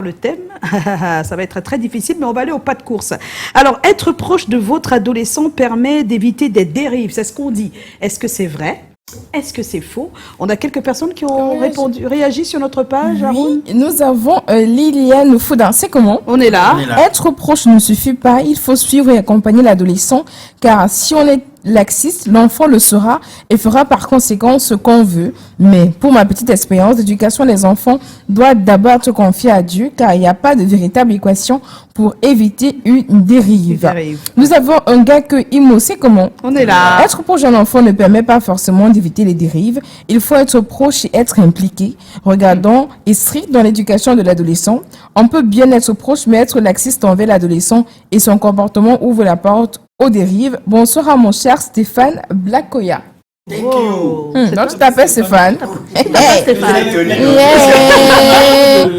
Le thème, ça va être très difficile, mais on va aller au pas de course. Alors, être proche de votre adolescent permet d'éviter des dérives, c'est ce qu'on dit. Est-ce que c'est vrai? Est-ce que c'est faux? On a quelques personnes qui ont réagi sur notre page. Oui, nous avons Liliane Foudan. C'est comment? On est là. Être proche ne suffit pas, il faut suivre et accompagner l'adolescent, car si on est laxiste, l'enfant le sera et fera par conséquent ce qu'on veut. Mais pour ma petite expérience d'éducation, les enfants doivent d'abord être confiés à Dieu, car il n'y a pas de véritable équation pour éviter une dérive. Nous avons un gars que Imo, c'est comment? On est là. Être proche d'un enfant ne permet pas forcément d'éviter les dérives. Il faut être proche et être impliqué. Regardons et strict dans l'éducation de l'adolescent. On peut bien être proche, mais être laxiste envers l'adolescent et son comportement ouvre la porte aux dérives. Bonsoir à mon cher Stéphane Blakoya. Thank you. Non, tu t'appelles Stéphane.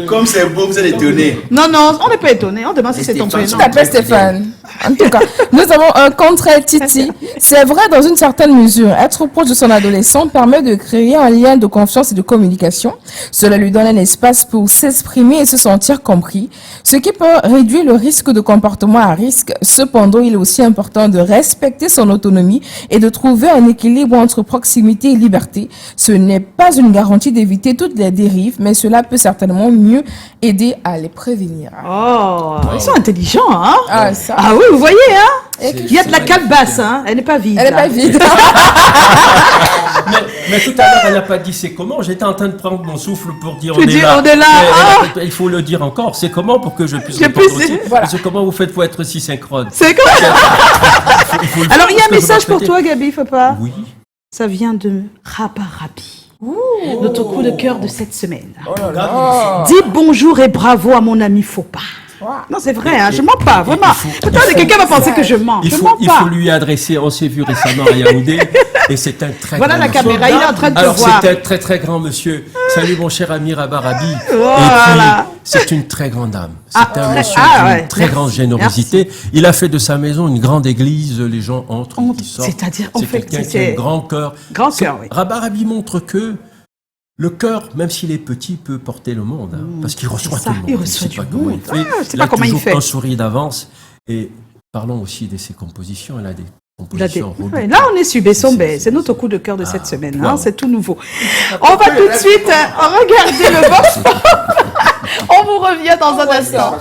Comme c'est beau, vous êtes étonné. Non, non, on n'est pas étonné. On demande si c'est ton prénom. Tu t'appelles Stéphane. En tout cas, nous avons un contraire Titi. C'est vrai dans une certaine mesure. Être proche de son adolescent permet de créer un lien de confiance et de communication. Cela lui donne un espace pour s'exprimer et se sentir compris, ce qui peut réduire le risque de comportement à risque. Cependant, il est aussi important de respecter son autonomie et de trouver un équilibre entre proximité et liberté. Ce n'est pas une garantie d'éviter toutes les dérives, mais cela peut certainement mieux aider à les prévenir. Oh, ils sont intelligents, hein? Ah, ça. Ah oui, vous voyez, hein? Il y a de la calebasse, hein? Elle n'est pas vide. Elle n'est pas vide. mais tout à l'heure, elle n'a pas dit c'est comment. J'étais en train de prendre mon souffle pour dire Tu on dis, est là. on est là. Mais, il faut le dire encore. C'est comment pour que je puisse Je répondre puisse- aussi. voilà. Parce que comment vous faites pour être si synchrone? C'est quoi? Alors, il y a un Parce que je message pour répétais. toi, Gabi, faut pas? Oui. Ça vient de Rabarabi. Notre coup de cœur de cette semaine. Oh. Dis bonjour et bravo à mon ami Faupa. Non, c'est vrai, hein, je mens pas, vraiment. Peut-être quelqu'un va penser que je mens. Il Je faut, mens il pas. faut lui adresser. On s'est vu récemment à Yaoundé et c'est un très Voilà grand la monsieur. caméra, il est en train de te Alors voir. c'est un très très grand monsieur. Salut mon cher ami Rabarabi. Voilà. Et puis c'est une très grande âme. C'est un très- monsieur ah, d'une ouais. très Merci. grande générosité. Il a fait de sa maison une grande église. Les gens entrent, ils sortent. C'est-à-dire, en C'est fait, quelqu'un qui a un grand cœur. Grand cœur, oui. Rabarabi montre que le cœur, même s'il est petit, peut porter le monde. Hein, parce qu'il reçoit c'est tout ça, le monde. il ne reçoit sait du pas comment monde. il fait. Ah, je sais Il pas a comment il toujours fait. un sourire d'avance. Et parlons aussi de ses compositions. Elle a des compositions Ouais, redoutables. là, on est sur Bessombe. C'est notre coup de cœur de cette semaine. Hein, wow. c'est tout nouveau. On va tout de suite regarder le vent. On vous revient dans un instant.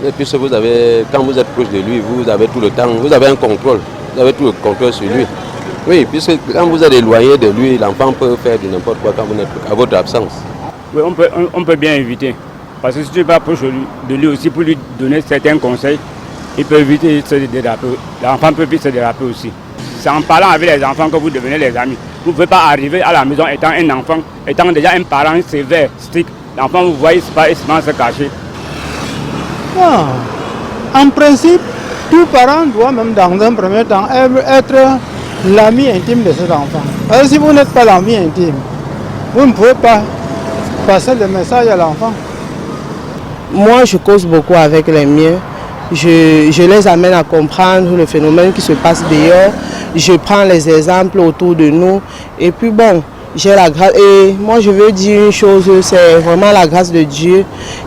Et puis vous avez, quand vous êtes proche de lui, vous avez tout le temps, vous avez un contrôle, vous avez tout le contrôle sur lui. Oui, puisque quand vous êtes éloigné de lui, l'enfant peut faire de n'importe quoi quand vous n'êtes à votre absence. Oui, on peut bien éviter. Parce que si tu vas proche de lui aussi pour lui donner certains conseils, il peut éviter de se déraper. L'enfant peut vite se déraper aussi. C'est en parlant avec les enfants que vous devenez les amis. Vous ne pouvez pas arriver à la maison étant un enfant, étant déjà un parent sévère, strict. L'enfant, vous voyez, il se cacher. En principe, tout parent doit même dans un premier temps être l'ami intime de cet enfant. Parce que si vous n'êtes pas l'ami intime, vous ne pouvez pas passer le message à l'enfant. Moi, je cause beaucoup avec les miens. Je les amène à comprendre le phénomène qui se passe dehors. Je prends les exemples autour de nous. Et puis bon, j'ai la grâce. Et moi, je veux dire une chose, c'est vraiment la grâce de Dieu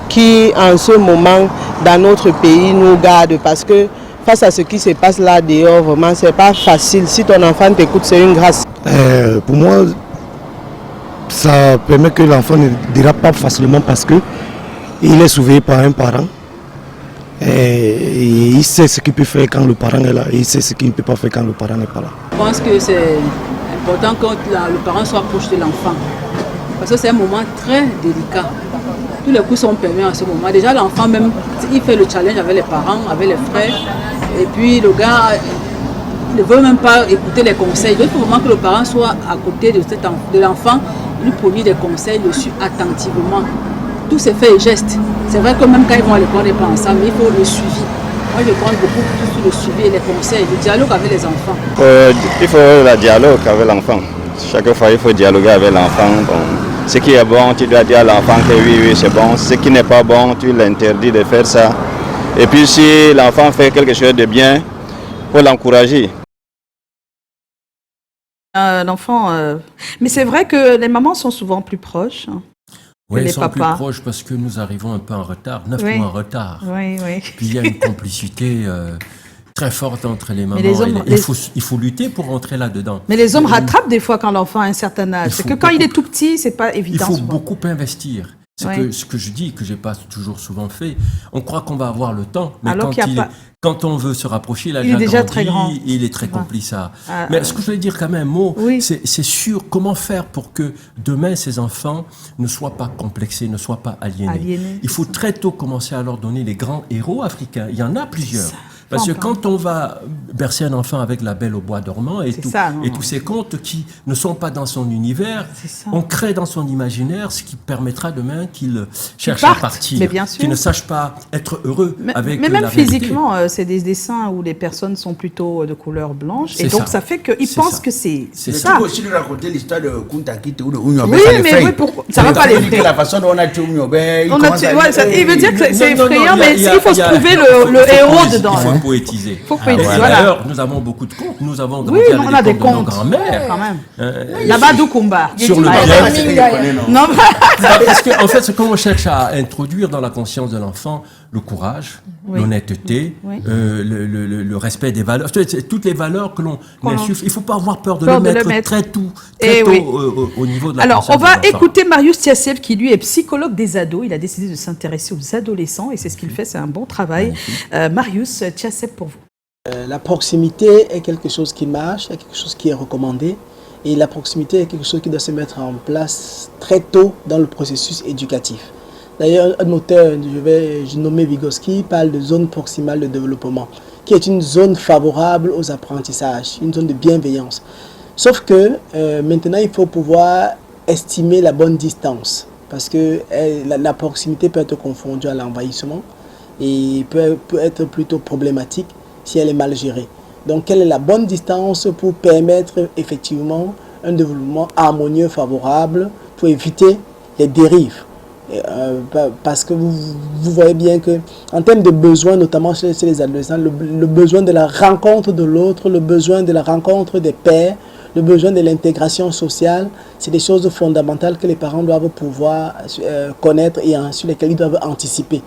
qui, en ce moment, dans notre pays, nous garde. Parce que face à ce qui se passe là dehors, vraiment, c'est pas facile. Si ton enfant t'écoute, c'est une grâce. Pour moi, ça permet que l'enfant ne dérape pas facilement parce que il est surveillé par un parent. Et il sait ce qu'il peut faire quand le parent est là. Et il sait ce qu'il ne peut pas faire quand le parent n'est pas là. Je pense que c'est important que le parent soit proche de l'enfant. Parce que c'est un moment très délicat. Tous les coups sont permis en ce moment. Déjà, l'enfant même, il fait le challenge avec les parents, avec les frères. Et puis, le gars ne veut même pas écouter les conseils. Donc, il faut vraiment que le parent soit à côté de l'enfant, lui produire des conseils, le suit attentivement. Tous ces faits et gestes. C'est vrai que même quand ils vont à l'école, on n'est pas ensemble, mais il faut le suivi. Moi, je compte beaucoup plus sur le suivi et les conseils, le dialogue avec les enfants. Il faut le dialogue avec l'enfant. Chaque fois, il faut dialoguer avec l'enfant. Bon, ce qui est bon, tu dois dire à l'enfant que oui, c'est bon. Ce qui n'est pas bon, tu l'interdis de faire ça. Et puis, si l'enfant fait quelque chose de bien, il faut l'encourager. L'enfant... Mais c'est vrai que les mamans sont souvent plus proches que Oui, les ils sont papas. plus proches parce que nous arrivons un peu en retard, 9 Oui. mois en retard. Oui, oui. Puis il y a une complicité très forte entre les mamans. les hommes- Il faut lutter pour rentrer là-dedans. Mais les hommes rattrapent des fois quand l'enfant a un certain âge. Il C'est faut que quand il beaucoup- est tout petit, c'est pas Il évident. faut souvent. beaucoup investir. C'est Ouais. ce que je dis, que j'ai pas toujours souvent fait. On croit qu'on va avoir le temps, mais Alors qu'il y a pas- quand on veut se rapprocher, il a Il est déjà grandi, très grand. il est très Souvent. compliçant. Ah, Mais ce que je voulais dire quand même, un mot, Oui. c'est sûr, comment faire pour que demain ces enfants ne soient pas complexés, ne soient pas aliénés. Aliénés, Il faut très tôt commencer à leur donner les grands héros africains. Il y en a plusieurs. Ça. Parce que Encore. quand on va bercer un enfant avec La Belle au bois dormant et, C'est ça, non. et tous ces contes qui ne sont pas dans son univers, C'est ça. on crée dans son imaginaire ce qui permettra demain qu'il cherche parte, à partir, mais bien sûr. qu'il ne sache pas être heureux Mais, avec mais même la réalité. physiquement, c'est des dessins où les personnes sont plutôt de couleur blanche. Et C'est donc, ça. ça fait qu'ils C'est pensent ça. que c'est Mais ça. tu peux aussi lui raconter l'histoire de Kunta Kinte ou de Ounyobe. Oui, ça mais l'effraie. oui, pourquoi- ça va pas veut les dire que effrayer. la façon dont on a tué Ounyobe, il On a commence tué- à ouais, ça- il veut dire que c'est Non, non, effrayant, non, mais il faut se trouver le héros dedans. Il faut hein. poétiser. Faut poétiser, Et voilà. D'ailleurs, nous avons beaucoup de contes. Nous avons grandi Oui, avec on a des contes de nos contes. grands-mères. Quand même. Euh, Là-bas, Doukoumba. Sur le Ouais, bien. ouais. c'est qu'il connaît, non. Non, Parce qu'en fait, c'est qu'on cherche à introduire dans la conscience de l'enfant le courage, Oui. l'honnêteté, Oui. le respect des valeurs. C'est toutes les valeurs que l'on insuffle. Il ne faut pas avoir peur de, Peur le, de le mettre mettre. très tôt Eh oui. au niveau de la Alors, conscience on va des enfants. écouter Marius Tiassev, qui lui est psychologue des ados. Il a décidé de s'intéresser aux adolescents et c'est ce qu'il fait. C'est un bon travail. Marius Tiassev pour vous. La proximité est quelque chose qui marche, est quelque chose qui est recommandé. Et la proximité est quelque chose qui doit se mettre en place très tôt dans le processus éducatif. D'ailleurs, un auteur, je nommer Vygotsky, parle de zone proximale de développement, qui est une zone favorable aux apprentissages, une zone de bienveillance. Sauf que maintenant, il faut pouvoir estimer la bonne distance, parce que la proximité peut être confondue à l'envahissement et peut être plutôt problématique si elle est mal gérée. Donc, quelle est la bonne distance pour permettre effectivement un développement harmonieux, favorable, pour éviter les dérives? Parce que vous voyez bien que en termes de besoins, notamment chez les adolescents, le besoin de la rencontre de l'autre, le besoin de la rencontre des pairs, le besoin de l'intégration sociale, c'est des choses fondamentales que les parents doivent pouvoir connaître et sur lesquelles ils doivent anticiper.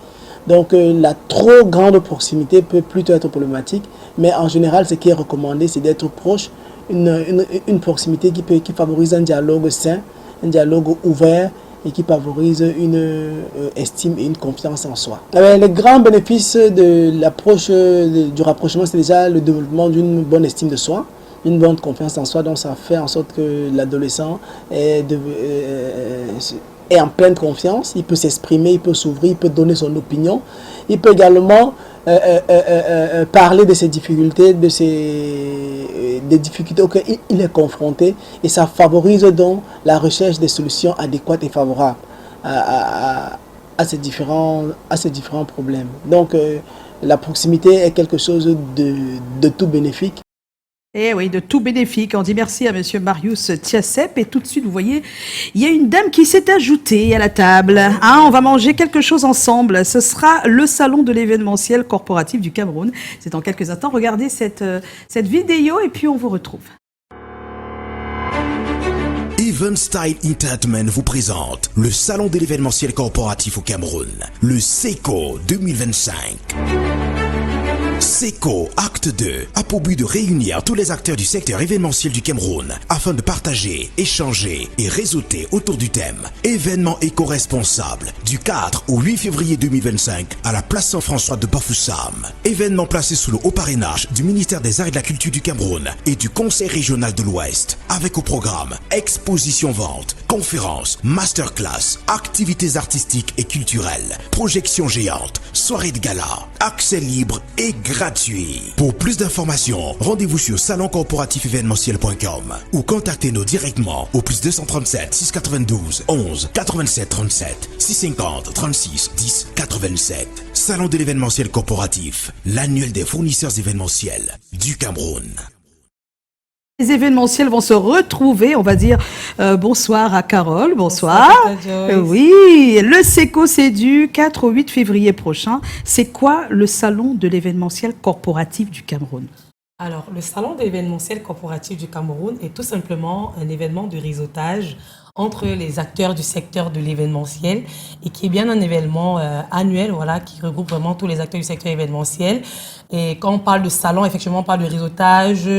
Donc la trop grande proximité peut plutôt être problématique, mais en général, ce qui est recommandé, c'est d'être proche, une proximité qui favorise un dialogue sain, un dialogue ouvert et qui favorise une estime et une confiance en soi. Les grands bénéfices de l'approche du rapprochement, c'est déjà le développement d'une bonne estime de soi, une bonne confiance en soi, donc ça fait en sorte que l'adolescent est en pleine confiance, il peut s'exprimer, il peut s'ouvrir, il peut donner son opinion, il peut également parler de ses difficultés, des difficultés auxquelles il est confronté, et ça favorise donc la recherche des solutions adéquates et favorables à ces différents problèmes. Donc la proximité est quelque chose de tout bénéfique. Eh oui, de tout bénéfique. On dit merci à monsieur Marius Tiassev. Et tout de suite, vous voyez, il y a une dame qui s'est ajoutée à la table. Hein, on va manger quelque chose ensemble. Ce sera le salon de l'événementiel corporatif du Cameroun. C'est dans quelques instants. Regardez cette vidéo et puis on vous retrouve. Even Style Entertainment vous présente le salon de l'événementiel corporatif au Cameroun, le SECO 2025. SECO Acte 2 a pour but de réunir tous les acteurs du secteur événementiel du Cameroun afin de partager, échanger et réseauter autour du thème événements éco-responsables du 4 au 8 février 2025 à la place Saint-François de Bafoussam. Événement placé sous le haut parrainage du ministère des Arts et de la Culture du Cameroun et du Conseil régional de l'Ouest, avec au programme exposition vente, conférences, masterclass, activités artistiques et culturelles, projections géantes, soirées de gala, accès libre et gratuit. Pour plus d'informations, rendez-vous sur saloncorporatifévénementiel.com ou contactez-nous directement au plus 237 692 11 87 37 650 36 10 87. Salon de l'événementiel corporatif, l'annuel des fournisseurs événementiels du Cameroun. Les événementiels vont se retrouver, on va dire bonsoir à Carole, bonsoir. Oui, le SECO c'est du 4 au 8 février prochain. C'est quoi le salon de l'événementiel corporatif du Cameroun? Alors, le salon d'événementiel corporatif du Cameroun est tout simplement un événement de réseautage entre les acteurs du secteur de l'événementiel et qui est bien un événement annuel, voilà, qui regroupe vraiment tous les acteurs du secteur événementiel. Et quand on parle de salon, effectivement, on parle de réseautage,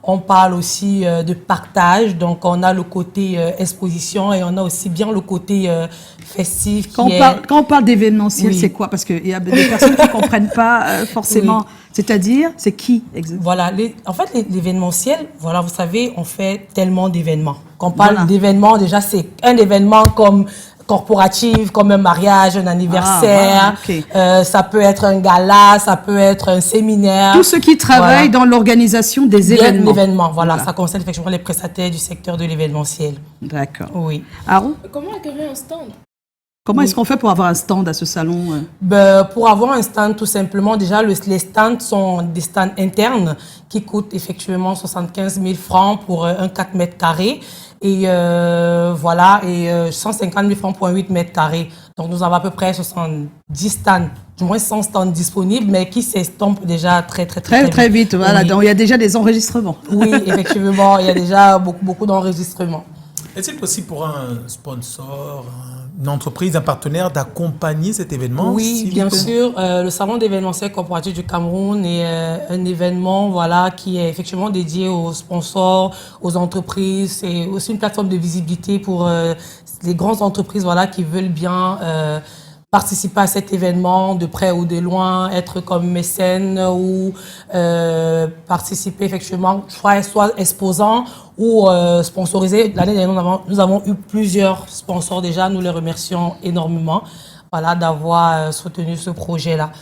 on parle aussi de partage. Donc, on a le côté exposition et on a aussi bien le côté festif. Quand on parle d'événementiel, c'est quoi? Parce qu'il y a des personnes qui ne comprennent pas forcément. Oui. C'est-à-dire, c'est qui exactement? Voilà, en fait, l'événementiel, voilà, vous savez, on fait tellement d'événements. Quand on parle d'événements, déjà, c'est un événement comme corporatif, comme un mariage, un anniversaire. Ça peut être un gala, ça peut être un séminaire. Tous ceux qui travaillent dans l'organisation des événements. Voilà, ça concerne effectivement les prestataires du secteur de l'événementiel. D'accord. Oui. Aaron? Comment acquérir un stand? Comment est-ce qu'on fait pour avoir un stand à ce salon? Pour avoir un stand, tout simplement, déjà, les stands sont des stands internes qui coûtent effectivement 75 000 francs pour un 4 mètres carrés. Et voilà, et 150 000 francs pour un 8 mètres carrés. Donc, nous avons à peu près 70 stands, du moins 100 stands disponibles, mais qui s'estompent déjà très vite. Voilà, oui. Donc il y a déjà des enregistrements. Oui, effectivement, il y a déjà beaucoup d'enregistrements. Est-il possible pour un sponsor, une entreprise, un partenaire d'accompagner cet événement? Oui, bien sûr. Le salon d'événementiel corporatif du Cameroun est un événement, voilà, qui est effectivement dédié aux sponsors, aux entreprises. C'est aussi une plateforme de visibilité pour les grandes entreprises, voilà, qui veulent bien participer à cet événement de près ou de loin, être comme mécène ou participer effectivement, soit exposant ou sponsorisé. L'année dernière, nous avons eu plusieurs sponsors déjà. Nous les remercions énormément, voilà, d'avoir soutenu ce projet-là.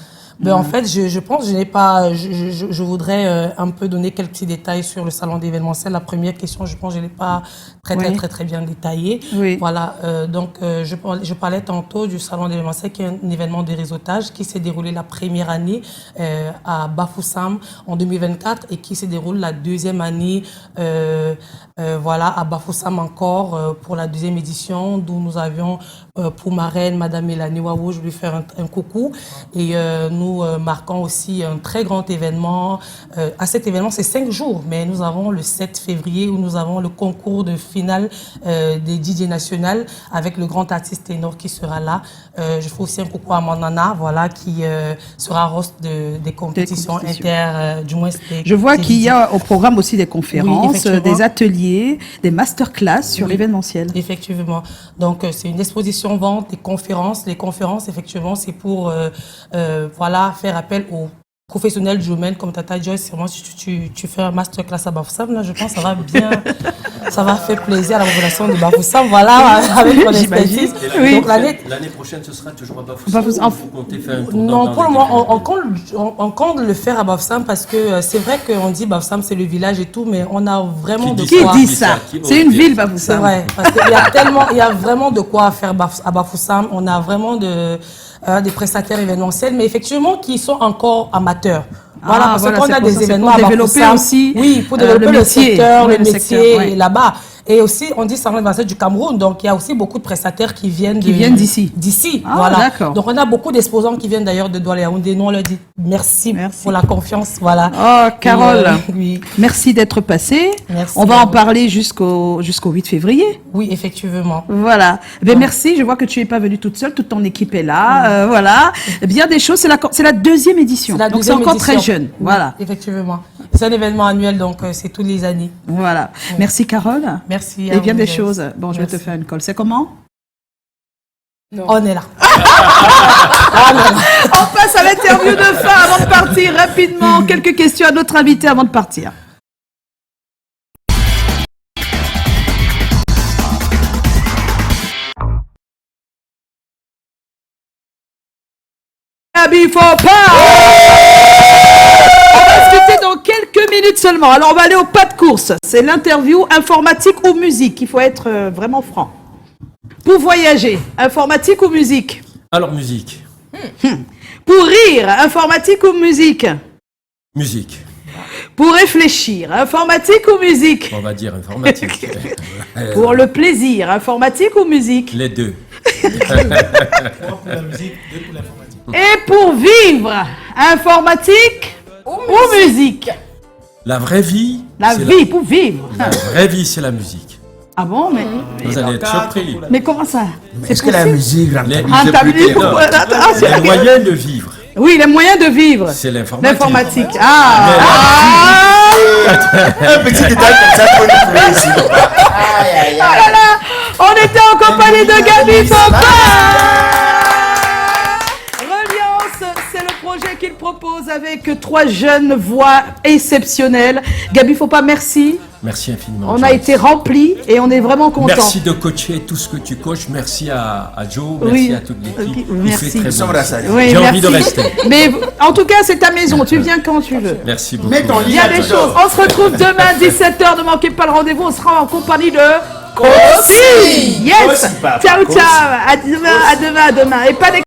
Mais en fait, je pense, je voudrais un peu donner quelques petits détails sur le salon d'événementiel. La première question, je pense, je ne l'ai pas très bien détaillée. Oui. Voilà, donc je parlais tantôt du salon d'événementiel qui est un événement de réseautage qui s'est déroulé la première année à Bafoussam en 2024 et qui se déroule la deuxième année voilà, à Bafoussam encore pour la deuxième édition, d'où nous avions pour ma reine, Madame Mélanie Wawou, je lui fais un coucou. Et nous marquons aussi un très grand événement. À cet événement, c'est 5 jours, mais nous avons le 7 février où nous avons le concours de finale des DJ nationales avec le grand artiste ténor qui sera là. Je fais aussi un coucou à Manana, voilà, qui sera host des compétitions inter, du moins. Je vois qu'il y a au programme aussi des conférences, oui, des ateliers, des masterclass sur l'événementiel. Effectivement. Donc, c'est une exposition vente, des conférences. Les conférences, effectivement, c'est pour voilà, faire appel aux professionnels du domaine comme Tata Joyce. Moi, si tu fais un masterclass à Bafoussam, là, je pense que ça va bien, ça va faire plaisir à la population de Bafoussam, voilà, avec ton expertise. Oui. Donc l'année prochaine, ce sera toujours à Bafoussam. Vous comptez faire un tour non, pour le moment, on compte le faire à Bafoussam parce que c'est vrai qu'on dit Bafoussam, c'est le village et tout, mais on a vraiment de quoi. Qui dit ça? C'est une ville, Bafoussam. C'est vrai, parce qu'il y a vraiment de quoi faire à Bafoussam. On a vraiment des prestataires événementiels, mais effectivement qui sont encore amateurs. Voilà, parce qu'on a des événements à Bafoussam aussi. Oui, pour développer le secteur, le métier là-bas. Et aussi, on dit salon d'événementiel du Cameroun, donc il y a aussi beaucoup de prestataires qui viennent d'ici. D'ici, ah, voilà. Donc on a beaucoup d'exposants qui viennent d'ailleurs de Douala et Yaoundé. Nous on leur dit merci pour la confiance, voilà. Oh, Carole, oui. Merci d'être passée. Merci. On va en parler jusqu'au 8 février. Oui, effectivement. Voilà. Ben, merci. Je vois que tu n'es pas venue toute seule, toute ton équipe est là. Voilà. Bien des choses. C'est la deuxième édition. Donc c'est encore très jeune. Oui, voilà. Effectivement. C'est un événement annuel, donc c'est tous les années. Voilà. Oui. Merci Carole. Merci. Et bien des choses. Bon, je vais te faire une colle. C'est comment? Non. On est là. On passe à l'interview de fin avant de partir. Rapidement, quelques questions à notre invité avant de partir. Before on va discuter dans quelques minutes seulement. Alors on va aller au pas de course. C'est l'interview informatique ou musique. Il faut être vraiment franc. Pour voyager, informatique ou musique? Alors musique. Pour rire, informatique ou musique? Musique. Pour réfléchir, informatique ou musique? On va dire informatique. Pour le plaisir, informatique ou musique? Les deux. Pour la musique, deux pour l'informatique. Et pour vivre, informatique ou musique? La vraie vie. La c'est vie, pour vivre. La vraie vie, c'est la musique. Ah bon, mais... Vous allez être surpris. Mais comment ça? Est-ce que la musique rentabilise les moyens de vivre. Oui, les moyens de vivre. C'est l'informatique. L'informatique. Un petit détail comme ça pour nous trouver ici. Ah là là, on était en compagnie de Gaby Samba. Reliance, c'est le projet qu'il propose avec 3 jeunes voix exceptionnelles. Gaby Fopa, merci. Merci infiniment. On a été remplis et on est vraiment contents. Merci de coacher tout ce que tu coaches. Merci à Joe. Merci à toute l'équipe. Merci. J'ai envie de rester. Mais en tout cas, c'est ta maison. Tu viens quand tu veux. Merci beaucoup. Il y a des choses. On se retrouve demain 17h. Ne manquez pas le rendez-vous. On sera en compagnie de Kossi. Yes. Ciao, ciao. À demain. Et pas